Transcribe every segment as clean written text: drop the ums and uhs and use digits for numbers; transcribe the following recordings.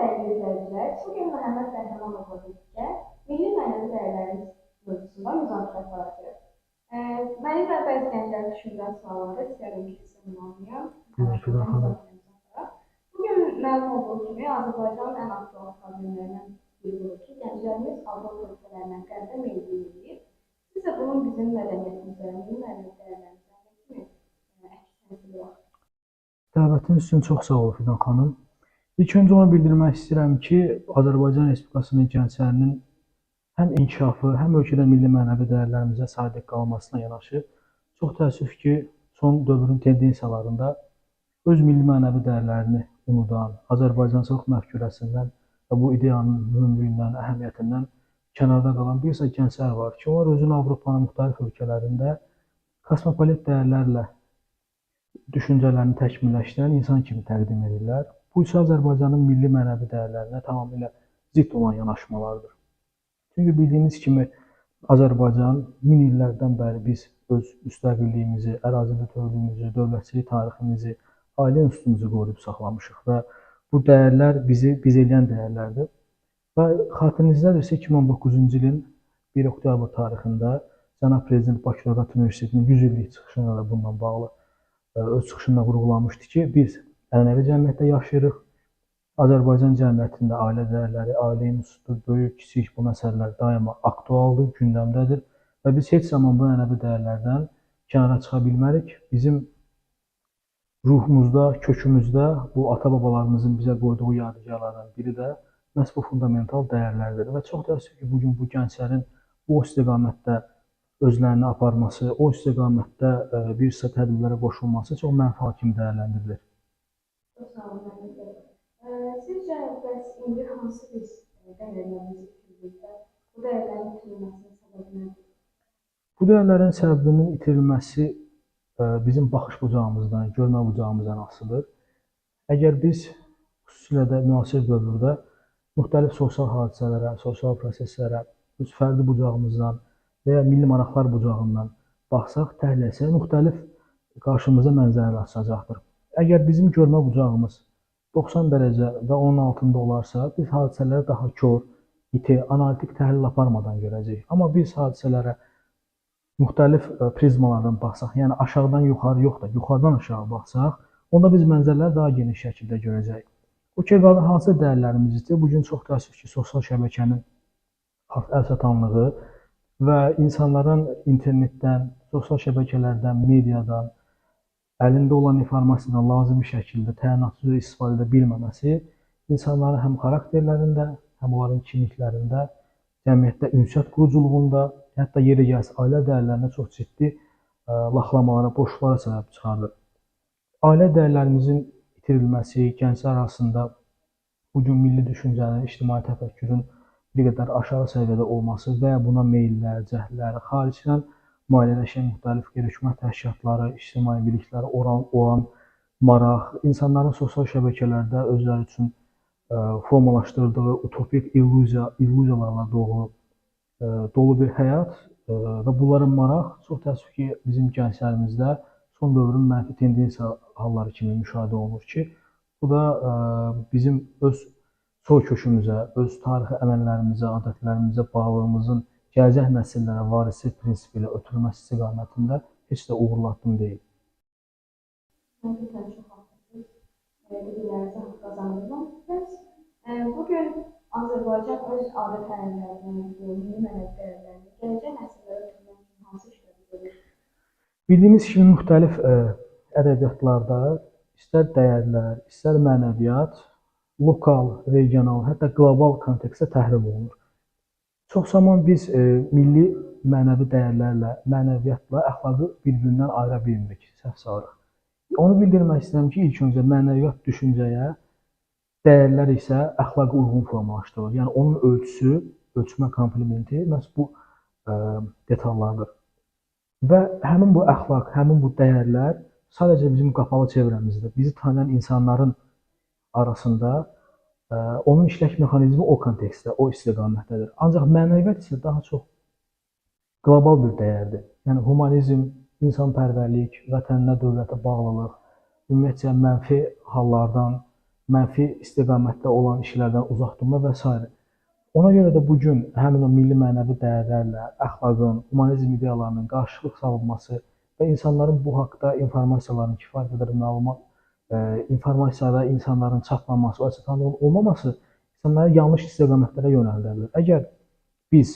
dəyərli izləyicilər, bugün Məhəmməd Rəhmanovla birlikdə milli mənəvi dəyərlərimiz mövzusunda müzakirə aparacağıq. Mənim və bəzi gənclərin düşüncəli sualları istəyirəm ki, sizə ünvanlayam. Bugün məlum olduğu kimi Azərbaycanın ən aktual problemlərindən biri budur ki, gənclərimiz Avropa ölkələrindən qərbə meyilli. Sizcə bunun bizim mədəniyyətimizə, milli mənəvi dəyərlərimizə nə kimi əks təsiri var? Dəvətiniz üçün çox sağ olun Fidan xanım. İlk öncə onu bildirmək istəyirəm ki, Azərbaycan Respublikasının gənclərinin həm inkişafı, həm ölkədə milli mənəvi dəyərlərimizə sadiq qalmasına yanaşı, çox təəssüf ki, son dövrün tendensiyalarında öz milli mənəvi dəyərlərini unudan, Azərbaycançılıq məfkurəsindən və bu ideyanın mühümlüyündən, əhəmiyyətindən kənarda qalan bir sıra gənclər var ki, onlar özünü Avropanın müxtəlif ölkələrində kosmopolit dəyərlərlə düşüncələrini təkmilləşdirən insan kimi təqdim edirlər. Bu isə Azərbaycanın milli mənəvi dəyərlərinə tamamilə zidd olan yanaşmalardır. Çünki bildiyiniz kimi Azərbaycan min illərdən bəri biz öz müstəqilliyimizi, ərazi bütövlüyümüzü, dövlətçilik tariximizi, ailə institutumuzu qoruyub saxlamışıq və bu dəyərlər bizi biz eləyən dəyərlərdir. Və xatırınızdadırsa 2019-cu ilin 1 oktyabr tarixində Cənab Prezident Bakı Dövlət Universitetinin 100 illik çıxışında da bununla bağlı öz çıxışında vurğulamışdı ki, biz ənənəvi cəmiyyətdə yaşayırıq. Azərbaycan cəmiyyətində ailə dəyərləri, ailə institutu, böyük, kiçik bu məsələlər daima aktualdır, gündəmdədir və biz heç zaman bu ənənəvi dəyərlərdən kənara çıxa bilmərik. Bizim ruhumuzda, kökümüzdə bu ata-babalarımızın bizə qoyduğu yadigarlardan biri də məhz bu fundamental dəyərlərdir və çox təəssüf ki, bugün bu gənclərin bu istiqamətdə özlərini aparması, o istiqamətdə bir sıra tədbirlərə qoşulması çox mənfaat kimi dəyərləndirilir. Çox sağ olun. Sizcə bəs indi hansı biz dəyərlərimizi itirdikdə bu dəyərlərin itirilməsinin səbəbi nədir? Bu dəyərlərin səbəbinin itirilməsi bizim baxış bucağımızdan, görmə bucağımızdan asılıdır. Əgər biz xüsusilə də müasir dövrdə müxtəlif sosial hadisələrə, sosial proseslərə öz fərdi bucağımızdan və ya milli maraqlar bucağından baxsaq, təhlil etsək, müxtəlif qarşımıza mənzərələr açacaqdır. Əgər bizim görmə bucağımız 90 dərəcə və onun altında olarsa, biz hadisələri daha kör, iti, analitik təhlil aparmadan görəcəyik. Amma biz hadisələrə müxtəlif prizmalardan baxsaq, yəni aşağıdan yuxarı yox da, yuxarıdan aşağı baxsaq, onda biz mənzərələri daha geniş şəkildə görəcəyik. O ki, hansı dəyərlərimizdir? Bugün çox təəssüf ki, sosial şəbəkənin əlçatanlığı və insanların internetdən, sosial şəbəkələrdən, mediadan, əlində olan informasiyadan lazımi şəkildə təyinatlı istifadə edə bilməməsi insanların həm xarakterlərində, həm onların kimliklərində, cəmiyyətdə ünsiyyət quruculuğunda, hətta yeri gəlsə ailə dəyərlərinə çox ciddi laxlamalara, boşluqlara səbəb çıxardır. Ailə dəyərlərimizin itirilməsi, gənclər arasında bugün milli düşüncənin, ictimai təfəkkürün bir qədər aşağı səviyyədə olması və ya buna meyllər, cəhdlər, xaricdən maliyyələşən müxtəlif qeyri-hökumət təşkilatları, ictimai birliklərə olan maraq, insanların sosial şəbəkələrdə özləri üçün formalaşdırdığı utopik illüziyalarla dolu bir həyat və bunların maraq çox təəssüf ki, bizim gənclərimizdə son dövrün mənfi tendensiya halları kimi müşahidə olunur ki, bu da bizim öz soy kökümüzə, öz tarixi əməllərimizə, adətlərimizə bağlılığımızın gələcək nəsillərə varislik prinsipi ilə ötürülməsi istiqamətində heç də uğurlu addım deyil. Həqiqətən çox haqqlısınız. Bilgilərinizə haqq qazanıram. Bugün Azərbaycan öz adət-ənənələrini, milli mənəvi dəyərlərini gələcək nəsillərə ötürmək üçün hansı işləri görür? Bildiyimiz kimi müxtəlif ədəbiyyatlarda istər dəyərlər, istər mənəviyyat lokal, regional, hətta qlobal kontekstdə təhrif olunur. Çox zaman biz milli mənəvi dəyərlərlə, mənəviyyatla əxlaqı bir-birindən ayıra bilmirik, səhv salırıq. Onu bildirmək istəyirəm ki, ilk öncə mənəviyyat düşüncəyə, dəyərlər isə əxlaqa uyğun formalaşdırılır. Yəni onun ölçüsü, ölçmə komplementi məhz bu detallardır. Və həmin bu əxlaq, həmin bu dəyərlər sadəcə bizim qapalı çevrəmizdə, bizi tanıyan insanların arasında onun işləş mexanizmi o kontekstdə, o istiqamətdədir. Ancaq mənəviyyat isə daha çox qlobal bir dəyərdir. Yəni humanizm, insanpərvərlik, vətəninə, dövlətə bağlılıq, ümumiyyətcə mənfi hallardan mənfi istiqamətdə olan işlərdən uzaq durma və s. Ona görə də bu gün həmin o milli mənəvi dəyərlərlə, əxlaqın, humanizm ideyalarının qarşılıq salınması və insanların bu haqqda informasiyaların kifayət qədər məlumat, informasiyada insanların çatmaması və çatanlığın olmaması insanları yanlış istiqamətlərə yönəldə bilər. Əgər biz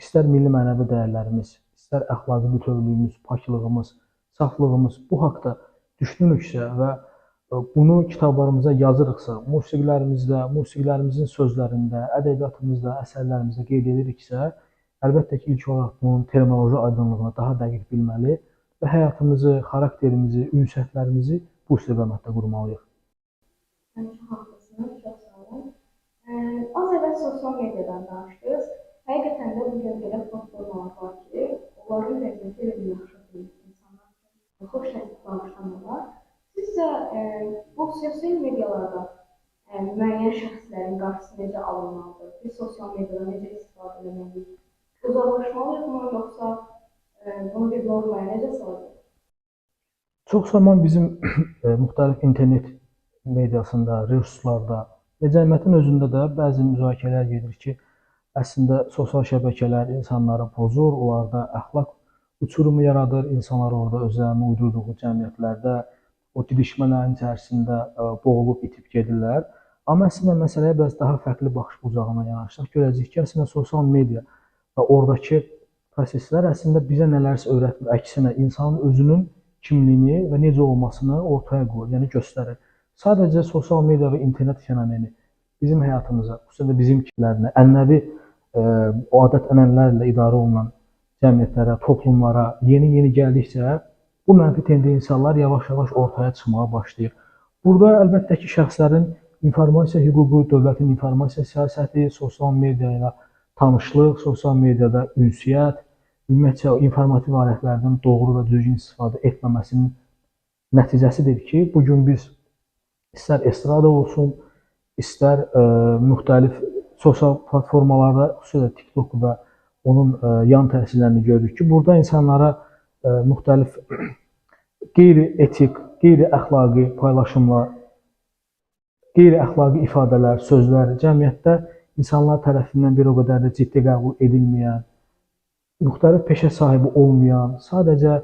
istər milli mənəvi dəyərlərimiz, istər əxlaqi bütövlüyümüz, paklığımız, saflığımız bu haqqda düşünürüksə və bunu kitablarımıza yazırıqsa, musiqilərimizin sözlərində, ədəbiyyatımızda, əsərlərimizdə qeyd ediriksə, əlbəttə ki, ilk olaraq bunun terminoloji aydınlığını daha dəqiq bilməli və həyatımızı, xarakterimizi, ünsiyyətlərimizi bu istiqamətdə qurmalıyıq. Çox haklısınız, çox sağ olun. Az əvvəl sosial mediadan danışdınız. Həqiqətən də bugün belə platformalar var ki, onların vəziyyəti elə yaxşı deyil. İnsanlar çox şəkildə danışanlar. Sizcə bu sosial medialarda müəyyən şəxslərin qarşısı necə alınmalıdır? Biz sosial mediadan necə istifadə etməliyik? Uzaqlaşmalıyıq mı, yoxsa bunu bir normaya necə salacaq? Çox zaman bizim müxtəlif internet mediasında, resurslarda və cəmiyyətin özündə də bəzi müzakirələr gedir ki, əslində sosial şəbəkələr insanları pozur, onlarda əxlaq uçurumu yaradır, insanlar orada özlərini uydurduğu cəmiyyətlərdə o didişmələrin içərisində boğulub itib gedirlər. Amma əslində məsələyə biraz daha fərqli baxış bucağına yanaşsaq, görəcəyik ki, əslində sosial media və oradakı proseslər əslində bizə nələrsə öyrətmir. Əksinə, insanın özünün kimliyini və necə olmasını ortaya qoyur, yəni göstərir. Sadəcə sosial media və internet fenomeni bizim həyatımıza, xüsusən də bizim kimlərinə, ənənəvi o adət-ənənələrlə idarə olunan cəmiyyətlərə, toplumlara yeni gəldikcə bu mənfi tendensiyalar yavaş-yavaş ortaya çıxmağa başlayır. Burada əlbəttə ki, şəxslərin informasiya hüququ, dövlətin informasiya siyasəti, sosial media ilə tanışlıq, sosial mediada ünsiyyət, ümumiyyətcə informativ alətlərdən doğru və düzgün istifadə etməməsinin nəticəsidir ki, bugün biz istər estrada olsun, istər müxtəlif sosial platformalarda, xüsusilə TikTok və onun yan təsirlərini görürük ki, burada insanlara müxtəlif qeyri-etik, qeyri-əxlaqi paylaşımlar, qeyri-əxlaqi ifadələr, sözlər cəmiyyətdə insanlar tərəfindən bir o qədər də ciddi qəbul edilməyən, müxtəlif peşə sahibi olmayan, sadəcə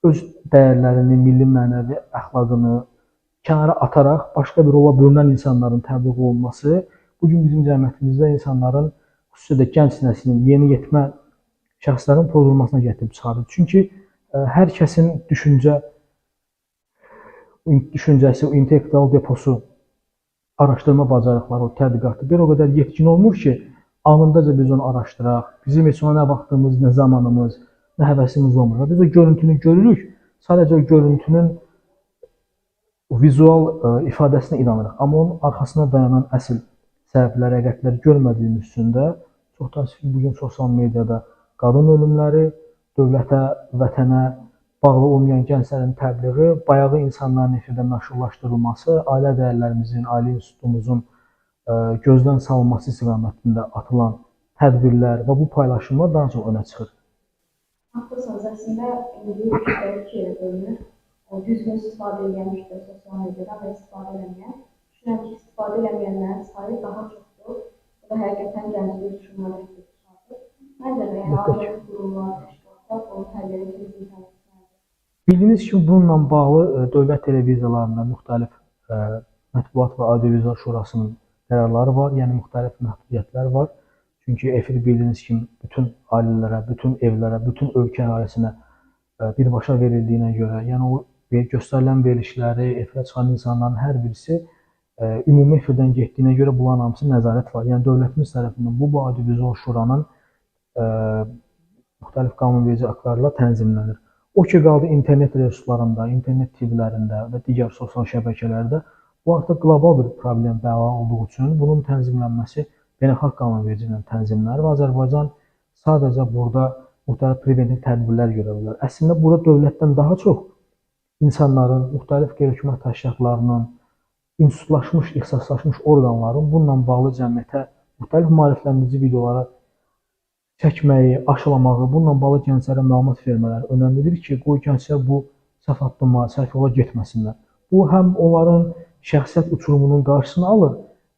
öz dəyərlərini, milli mənəvi əxlaqını kənara ataraq başqa bir rola bölünən insanların təbliğ olunması bugün bizim cəmiyyətimizdə insanların, xüsusilə gənc nəslin, yeniyetmə şəxslərin pozulmasına gətirib çıxarır. Çünki hər kəsin düşüncəsi, intellektual deposu, araşdırma bacarıqları, o tədqiqatı bir o qədər yetkin olmur ki, anındaca biz onu araşdıraq. Bizim heç ona nə vaxtımız, nə zamanımız, nə həvəsimiz olmur. Biz o görüntünü görürük, sadəcə o görüntünün vizual ifadəsinə inanırıq. Amma onun arxasına dayanan əsl səbəbləri, həqiqətləri görmədiyimiz üçün də çox təəssüf bugün sosial mediada qadın ölümləri, dövlətə, vətənə bağlı olmayan gənclərin təbliği, bayağı insanların efirdə məşhurlaşdırılması, ailə dəyərlərimizin, ailə institutumuzun gözdən salınması istiqamətində atılan tədbirlər və bu paylaşımlar daha çox önə çıxır. Haklısınız. Əslində indi iki yerə bölünür. Düzgün istifadə edən müştəri sosial mediadan və istifadə edəməyən. Düşünürəm ki, istifadə edəməyənlərin sayı daha çoxdur. Bu da həqiqətən gənclik düşünməli çıxardır. Məncə də yəni ailə qurumlar, təşkilatlar onu təbliğ etməlidir. Bildiyiniz kimi bununla bağlı dövlət televiziyalarında müxtəlif Mətbuat və Audiovizual Şurasının qərarları var, yəni müxtəlif məhdudiyyətlər var. Çünki efir bildiyiniz kimi bütün ailələrə, bütün evlərə, bütün ölkə əhalisinə birbaşa verildiyinə görə, yəni o göstərilən verilişləri, efirə çıxan insanların hər birisi ümumi efirdən getdiyinə görə bunların hamısı nəzarət var. Yəni dövlətimiz tərəfindən bu Audiovizual Şuranın müxtəlif qanunverici aktlarla tənzimlənir. O ki qaldı internet resurslarında, internet TV-lərində və digər sosial şəbəkələrdə bu artıq qlobal bir problem bəla olduğu üçün bunun tənzimlənməsi beynəlxalq qanunverici ilə tənzimlənir və Azərbaycan sadəcə burada müxtəlif preventiv tədbirlər görə bilər. Əslində burada dövlətdən daha çox insanların, müxtəlif qeyri-hökumət təşkilatlarının, institutlaşmış, ixtisaslaşmış orqanların bununla bağlı cəmiyyətə müxtəlif maarifləndirici videoları çəkməyi, aşılamağı, bununla bağlı gənclərə məlumat vermələri önəmlidir ki, qoy gənclər bu səhv addıma, səhv yola getməsinlər. Bu həm onların şəxsiyyət uçurumunun qarşısını alır,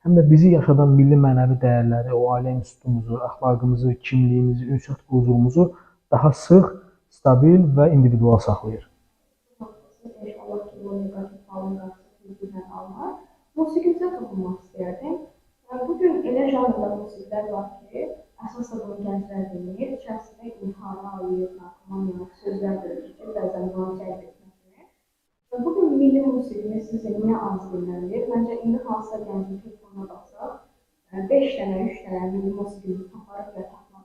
həm də bizi yaşadan milli mənəvi dəyərləri, o ailə institutumuzu, əxlaqımızı, kimliyimizi, ünsiyyət quzurumuzu daha sıx, stabil və individual saxlayır. İnşallah ki, bu negativ halın qarşısını bizdən almaz. Musiqimizə toxunmaq istəyərdim. Bugün elə janrda musiqilər var ki, əsasən bunu gənclər dinləyir, içərisində intihara aid, narkomaniya, sözlər görülür, bəzən bunu cəlb etməkdir. Bugün milli musiqimiz sizə niyə az dinlənilir? Məncə indi hansısa gəncin telefonuna baxsaq, 5 dənə, 3 dənə milli musiqimizi taparıq və tapmaq.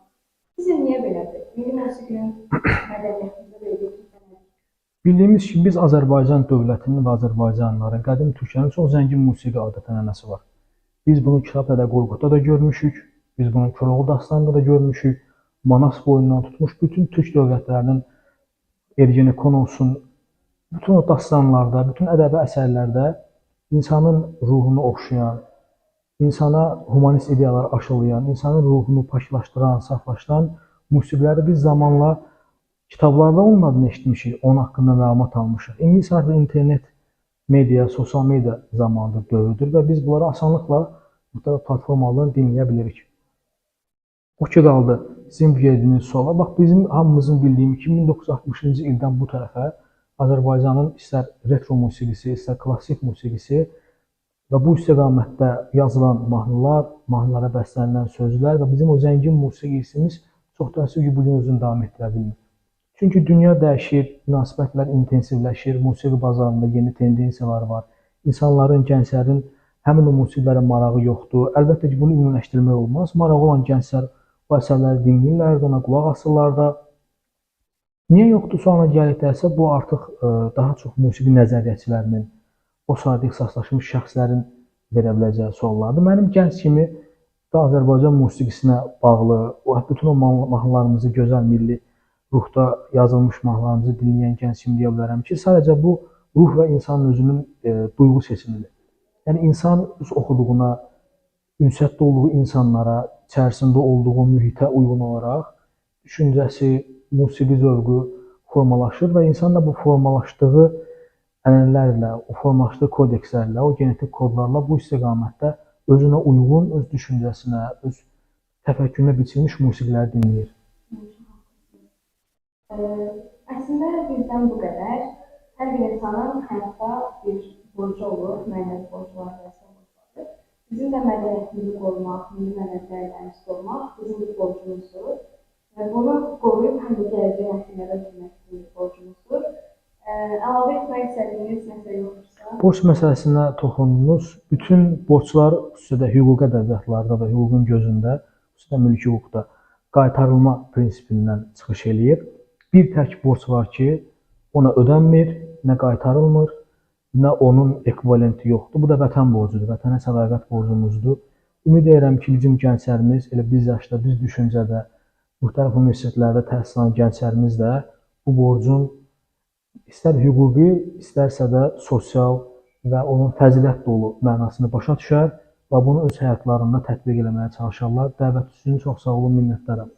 Sizə niyə belədir? Milli musiqinin mədəniyyətimizə belə götürülür. Bildiyimiz kimi biz Azərbaycan dövlətinin və Azərbaycanlıların qədim Türklərin çox zəngin musiqi adət-ənənəsi var. Biz bunu Kitabi-Dədə Qorqudda da görmüşük, biz bunu Koroğlu dastanında da görmüşük. Manas boyundan tutmuş bütün türk dövlətlərinin Ergenekon olsun, bütün o dastanlarda, bütün ədəbi əsərlərdə insanın ruhunu oxşayan, insana humanist ideyalar aşılayan, insanın ruhunu paklaşdıran, saflaşdıran musiqiləri biz zamanla kitablarda onun adını eşitmişik, onun haqqında məlumat almışıq. İndi isə artıq internet, media, sosial media zamanıdır, dövrüdür və biz bunları asanlıqla müxtəlif platformalardan dinləyə bilirik. O ki qaldı, sizin verdiyiniz suala, bax bizim hamımızın bildiyim 1960-cı ildən bu tərəfə Azərbaycanın istər retro musiqisi, istər klassik musiqisi və bu istiqamətdə yazılan mahnılar, mahnılara bəslənilən sözlər və bizim o zəngin musiqi hissimiz çox təəssüf ki, bugün özünü davam etdirə bilmir. Çünki dünya dəyişir, münasibətlər intensivləşir, musiqi bazarında yeni tendensiyalar var. İnsanların, gənclərin həmin o musiqilərə marağı yoxdur. Əlbəttə ki, bunu ümumiləşdirmək olmaz. Marağı olan gənclər bu əsərləri dinləyirlər, ona qulaq asırlar da. Niyə yoxdur sualına gəldiksə, bu artıq daha çox musiqi nəzəriyyəçilərinin, o sahədə ixtisaslaşmış şəxslərin verə biləcəyi suallardır. Mənim gənc kimi da Azərbaycan musiqisinə bağlı, bütün o mahnılarımızı gözəl milli ruhda yazılmış mahnılarımızı dinləyən gənc kimi deyə bilərəm ki, sadəcə bu ruh və insanın özünün duyğu seçimidir. Yəni insan öz oxuduğuna, ünsiyyətdə olduğu insanlara, içərisində olduğu mühitə uyğun olaraq düşüncəsi, musiqi zövqü formalaşır və insan da bu formalaşdığı ənənələrlə, o formalaşdığı kodekslərlə, o genetik kodlarla bu istiqamətdə özünə uyğun, öz düşüncəsinə, öz təfəkkürünə biçilmiş musiqiləri dinləyir. Əslində bizdən bu qədər. Hər bir insanın həyatda bir borcu olur, müəyyən borcular və borcları. Bizim də mədəniyyətimizi qorumaq, milli mənəvi dəyərlərimizi qorumaq bizim bir borcumuzdur. Bunu qoruyub həm də gələcək nəsillərə ötürmək bizim borcumuzdur. Əlavə etmək istədiyiniz nəsə yoxdursa? Borc məsələsinə toxundunuz. Bütün borclar xüsusilə hüquq ədəbiyyatlarda və hüququn gözündə, xüsusilə mülki hüquqda qaytarılma prinsipindən çıxış eləyir. Bir tək borc var ki, ona ödənmir, nə qaytarılmır, nə onun ekvivalenti yoxdur. Bu da vətən borcudur, vətənə sədaqət borcumuzdur. Ümid edirəm ki, bizim gənclərimiz, elə biz yaşda, biz düşüncədə, müxtəlif universitetlərdə təhsil alan gənclərimiz də bu borcun istər hüquqi, istərsə də sosial və onun fəzilət dolu mənasını başa düşər və bunu öz həyatlarında tətbiq eləməyə çalışarlar. Dəvət üçün çox sağ olun, minnətdaram.